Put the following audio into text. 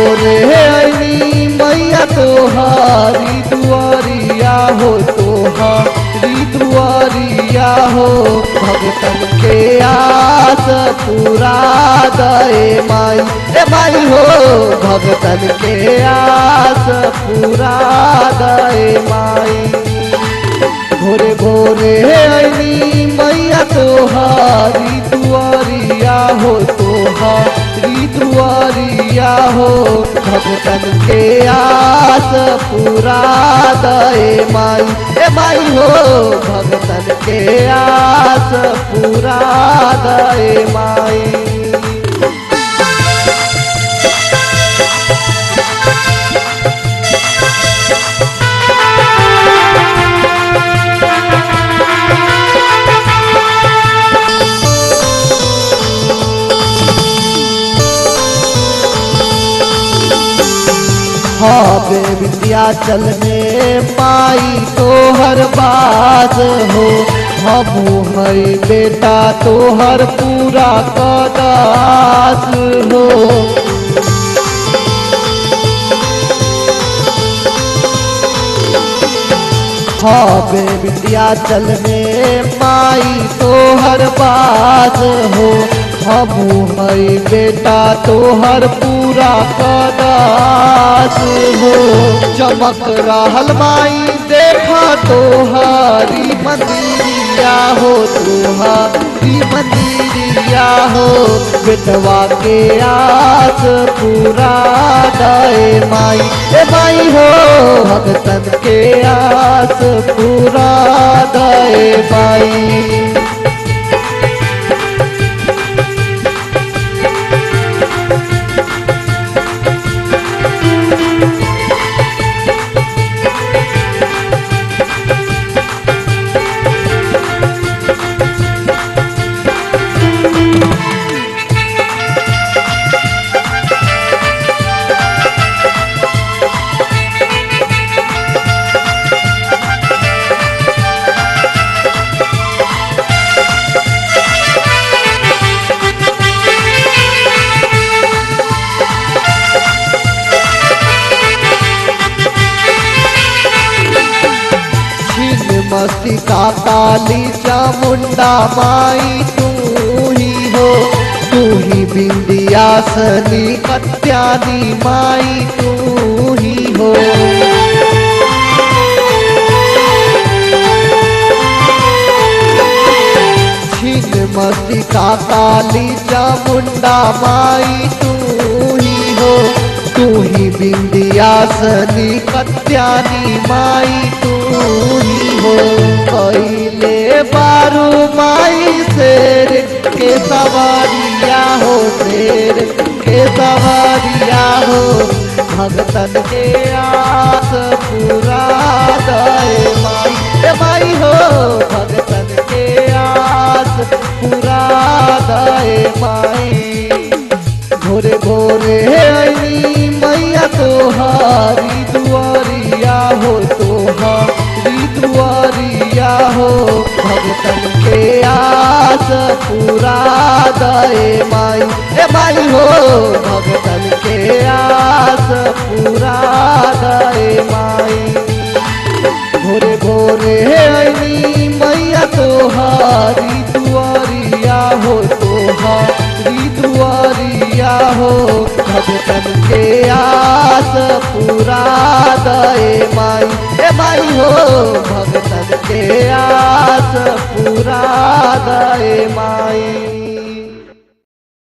भोरे अइनी मैया तोहारी दुआरिया हो, तोहारी दुआरिया हो। भगतन के आस पूरा दे माई, ए माई हो। भगतन के आस पूरा दे माई। भोरे भोरे अइनी मैया तोहारी दुआरिया हो, तोहारी दुआरिया हो। भगतन के आस पूरा दे माई, ए माई हो। भगतन के आस पूरा दे माई। हाँ विंध्याचल में माई तोहर बास हो। हमू है बेटा तोहर पूरा कदास हो। हाँ विंध्याचल में माई तोहर बास हो। हमू है बेटा तोहर पूरा कदास हो। चमक रहल माई देखा तोहारी मंदिरिया हो, तोहारी मंदिरिया हो। बेटवा के आस पूरा दे माई, ए माई हो। भगतन के आस पूरा दे माई। मस्तिका काली चामुंडा माई तू ही हो, तू ही विंध्याचली कत्यानी माई तू ही हो। छिन्न मस्तिका काली चामुंडा माई तू ही हो, तू ही विंध्याचली कत्यानी माई तू ही हो। पहले बारू माई शेर के सवारिया हो, शेर के सवारिया हो। भगतन के आस पूरा दे माई, ए माई हो। भगतन के आस पूरा दे माई। भोरे भोरे अइनी मैया तोहारी दुआरिया हो, तोहारी दुआरिया हो। भगतन के आस पूरा दे माई, ए माई हो। भगतन के आस पूरा दे माई। भोरे भोरे अइनी मैया तोहारी दुआरिया हो, तोहारी दुआरिया हो। भगतन के आस पूरा दे माई, ए माई हो। भगतन के आस पूरा दे माई।